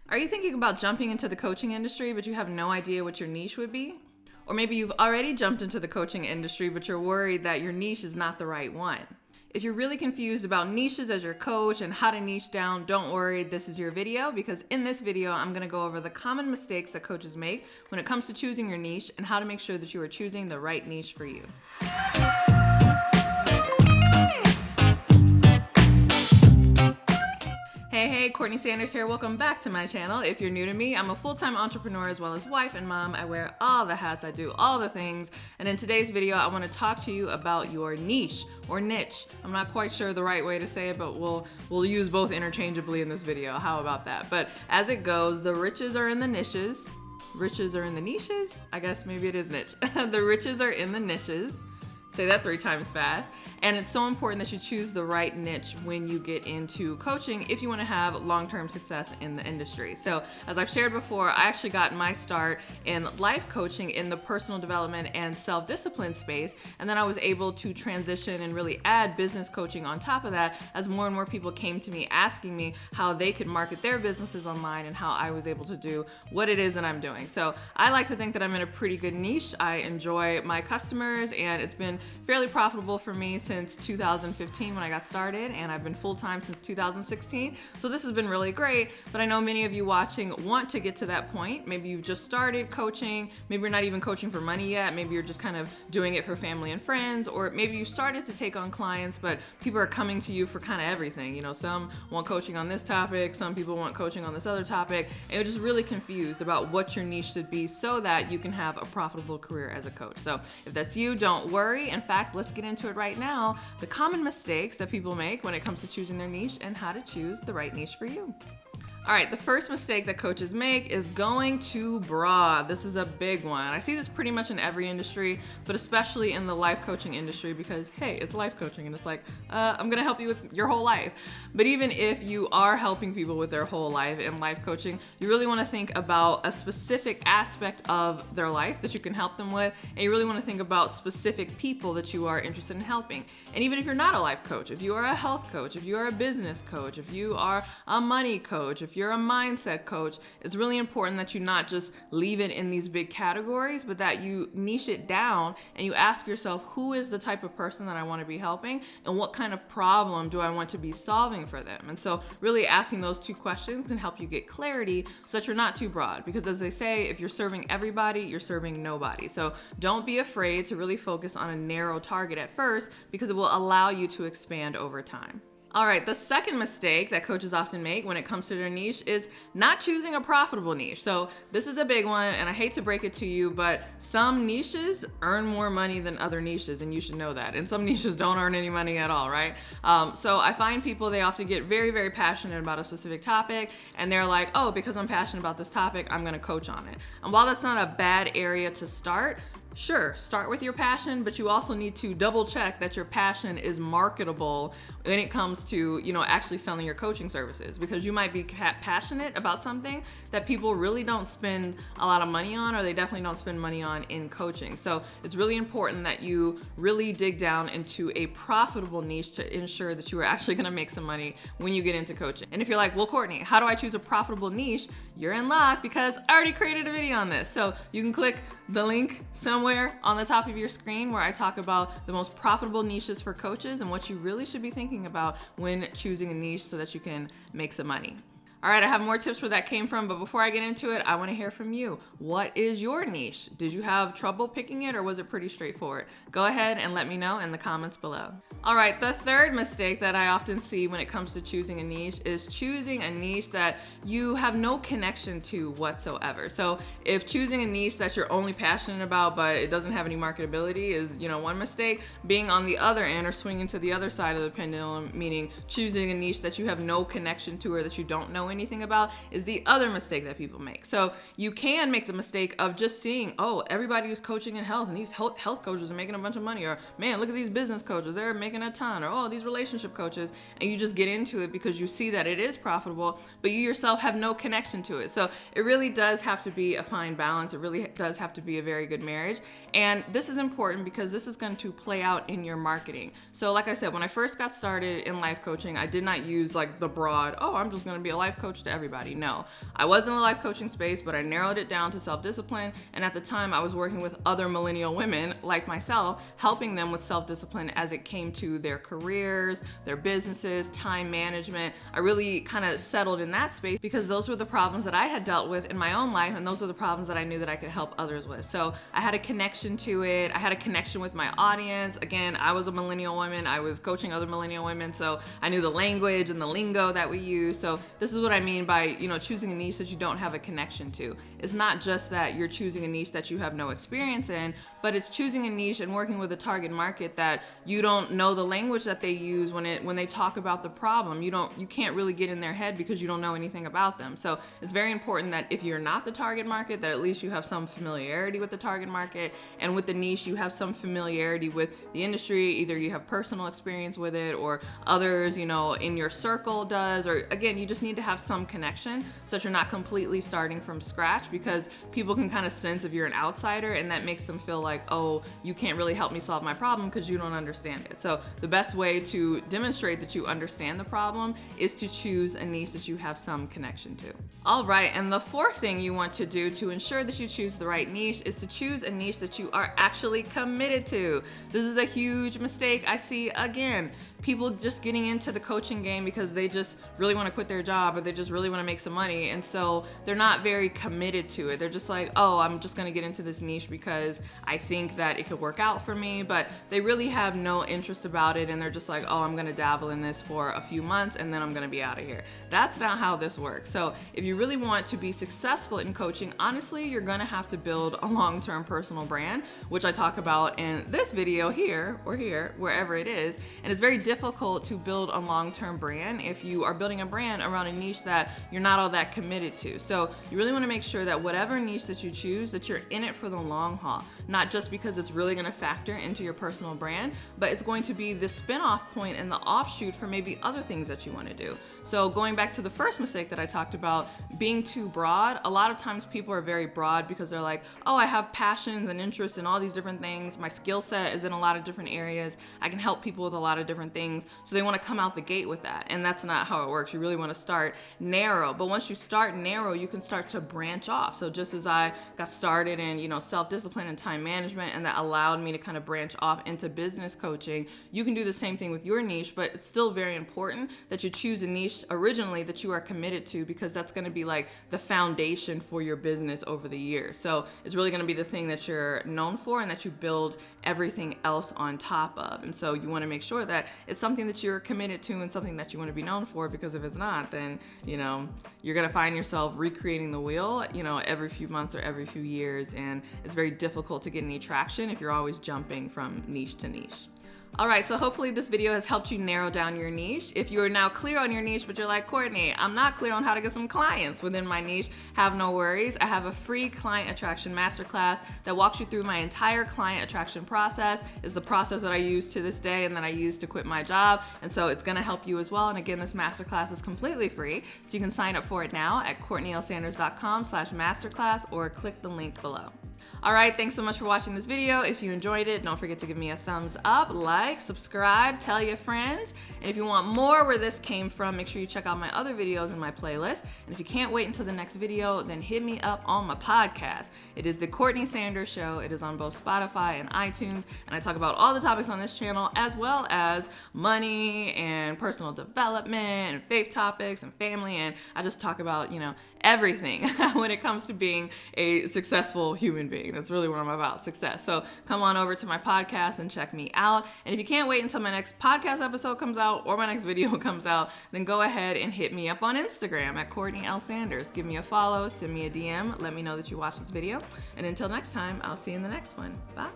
Are you thinking about jumping into the coaching industry, but you have no idea what your niche would be? Or maybe you've already jumped into the coaching industry, but you're worried that your niche is not the right one. If you're really confused about niches as your coach and how to niche down, don't worry, this is your video, because in this video, I'm gonna go over the common mistakes that coaches make when it comes to choosing your niche and how to make sure that you are choosing the right niche for you. Hey, Courtney Sanders here. Welcome back to my channel. If you're new to me, I'm a full-time entrepreneur as well as wife and mom. I wear all the hats, I do all the things. And in today's video, I want to talk to you about your niche or niche. I'm not quite sure the right way to say it, but we'll use both interchangeably in this video. How about that? But as it goes, the riches are in the niches. Riches are in the niches? I guess maybe it is niche. The riches are in the niches. Say that 3 times fast. And it's so important that you choose the right niche when you get into coaching if you want to have long-term success in the industry. So as I've shared before, I actually got my start in life coaching in the personal development and self-discipline space. And then I was able to transition and really add business coaching on top of that as more and more people came to me asking me how they could market their businesses online and how I was able to do what it is that I'm doing. So I like to think that I'm in a pretty good niche. I enjoy my customers, and it's been fairly profitable for me since 2015 when I got started, and I've been full-time since 2016. So this has been really great, but I know many of you watching want to get to that point. Maybe you've just started coaching, maybe you're not even coaching for money yet, maybe you're just kind of doing it for family and friends, or maybe you started to take on clients, but people are coming to you for kind of everything. You know, some want coaching on this topic, some people want coaching on this other topic, and you're just really confused about what your niche should be so that you can have a profitable career as a coach. So if that's you, don't worry. In fact, let's get into it right now. The common mistakes that people make when it comes to choosing their niche and how to choose the right niche for you. All right, the first mistake that coaches make is going too broad. This is a big one. I see this pretty much in every industry, but especially in the life coaching industry because, hey, it's life coaching and it's like, I'm gonna help you with your whole life. But even if you are helping people with their whole life in life coaching, you really wanna think about a specific aspect of their life that you can help them with, and you really wanna think about specific people that you are interested in helping. And even if you're not a life coach, if you are a health coach, if you are a business coach, if you are a money coach, if you're a mindset coach, it's really important that you not just leave it in these big categories, but that you niche it down and you ask yourself, who is the type of person that I want to be helping and what kind of problem do I want to be solving for them? And so really asking those 2 questions can help you get clarity so that you're not too broad, because as they say, if you're serving everybody, you're serving nobody. So don't be afraid to really focus on a narrow target at first, because it will allow you to expand over time. All right, the second mistake that coaches often make when it comes to their niche is not choosing a profitable niche. So this is a big one, and I hate to break it to you, but some niches earn more money than other niches, and you should know that. And some niches don't earn any money at all, right? So I find people, they often get very, very passionate about a specific topic, and they're like, oh, because I'm passionate about this topic, I'm gonna coach on it. And while that's not a bad area to start, sure, start with your passion, but you also need to double check that your passion is marketable when it comes to, actually selling your coaching services, because you might be passionate about something that people really don't spend a lot of money on, or they definitely don't spend money on in coaching. So it's really important that you really dig down into a profitable niche to ensure that you are actually gonna make some money when you get into coaching. And if you're like, well, Courtney, how do I choose a profitable niche? You're in luck, because I already created a video on this. So you can click the link somewhere on the top of your screen where I talk about the most profitable niches for coaches and what you really should be thinking about when choosing a niche so that you can make some money. All right, I have more tips where that came from, but before I get into it, I want to hear from you. What is your niche? Did you have trouble picking it, or was it pretty straightforward? Go ahead and let me know in the comments below. All right, the third mistake that I often see when it comes to choosing a niche is choosing a niche that you have no connection to whatsoever. So if choosing a niche that you're only passionate about, but it doesn't have any marketability is, one mistake, being on the other end or swinging to the other side of the pendulum, meaning choosing a niche that you have no connection to or that you don't know anything about, is the other mistake that people make. So you can make the mistake of just seeing, oh, everybody who's coaching in health, and these health coaches are making a bunch of money, or man, look at these business coaches, they're making a ton, or oh, these relationship coaches, and you just get into it because you see that it is profitable, but you yourself have no connection to it. So it really does have to be a fine balance. It really does have to be a very good marriage. And this is important because this is going to play out in your marketing. So like I said, when I first got started in life coaching, I did not use like the broad, oh, I'm just going to be a life life coach to everybody. No, I was in the life coaching space, but I narrowed it down to self-discipline. And at the time I was working with other millennial women like myself, helping them with self-discipline as it came to their careers, their businesses, time management. I really kind of settled in that space because those were the problems that I had dealt with in my own life, and those are the problems that I knew that I could help others with. So I had a connection to it. I had a connection with my audience. Again, I was a millennial woman. I was coaching other millennial women, so I knew the language and the lingo that we use. So this is what I mean by, choosing a niche that you don't have a connection to. It's not just that you're choosing a niche that you have no experience in, but it's choosing a niche and working with a target market that you don't know the language that they use when they talk about the problem. You can't really get in their head because you don't know anything about them. So it's very important that if you're not the target market, that at least you have some familiarity with the target market, and with the niche you have some familiarity with the industry. Either you have personal experience with it, or others in your circle does, or again, you just need to have some connection so that you're not completely starting from scratch, because people can kind of sense if you're an outsider, and that makes them feel like, oh, you can't really help me solve my problem because you don't understand it. So the best way to demonstrate that you understand the problem is to choose a niche that you have some connection to. All right, and the fourth thing you want to do to ensure that you choose the right niche is to choose a niche that you are actually committed to. This is a huge mistake I see again. People just getting into the coaching game because they just really want to quit their job, or they just really want to make some money, and so they're not very committed to it. They're just like, oh, I'm just going to get into this niche because I think that it could work out for me, but they really have no interest about it, and they're just like, oh, I'm going to dabble in this for a few months and then I'm going to be out of here. That's not how this works. So if you really want to be successful in coaching, honestly, you're going to have to build a long-term personal brand, which I talk about in this video here, or here, wherever it is. And it's very difficult to build a long-term brand if you are building a brand around a niche that you're not all that committed to. So you really want to make sure that whatever niche that you choose, that you're in it for the long haul, not just because it's really going to factor into your personal brand, but it's going to be the spin-off point and the offshoot for maybe other things that you want to do. So going back to the first mistake that I talked about, being too broad, a lot of times people are very broad because they're like, oh, I have passions and interests in all these different things. My skill set is in a lot of different areas. I can help people with a lot of different things. So they want to come out the gate with that. And that's not how it works. You really want to start narrow. But once you start narrow, you can start to branch off. So just as I got started in, self-discipline and time management, and that allowed me to kind of branch off into business coaching, you can do the same thing with your niche, but it's still very important that you choose a niche originally that you are committed to, because that's going to be like the foundation for your business over the years. So it's really going to be the thing that you're known for and that you build everything else on top of. And so you want to make sure that it's something that you're committed to and something that you want to be known for, because if it's not, then, you're going to find yourself recreating the wheel, every few months or every few years. And it's very difficult to get any traction if you're always jumping from niche to niche. All right, so hopefully this video has helped you narrow down your niche. If you're now clear on your niche, but you're like, Courtney, I'm not clear on how to get some clients within my niche, have no worries. I have a free client attraction masterclass that walks you through my entire client attraction process. It's the process that I use to this day and that I use to quit my job. And so it's gonna help you as well. And again, this masterclass is completely free. So you can sign up for it now at CourtneyLSanders.com/masterclass, or click the link below. All right, thanks so much for watching this video. If you enjoyed it, don't forget to give me a thumbs up, like, subscribe, tell your friends. And if you want more where this came from, make sure you check out my other videos in my playlist. And if you can't wait until the next video, then hit me up on my podcast. It is The Courtney Sanders Show. It is on both Spotify and iTunes. And I talk about all the topics on this channel, as well as money and personal development and faith topics and family. And I just talk about, everything when it comes to being a successful human being. That's really what I'm about, success. So come on over to my podcast and check me out. And if you can't wait until my next podcast episode comes out or my next video comes out, then go ahead and hit me up on Instagram at CourtneyLSanders. Give me a follow, send me a DM, let me know that you watched this video. And until next time, I'll see you in the next one. Bye.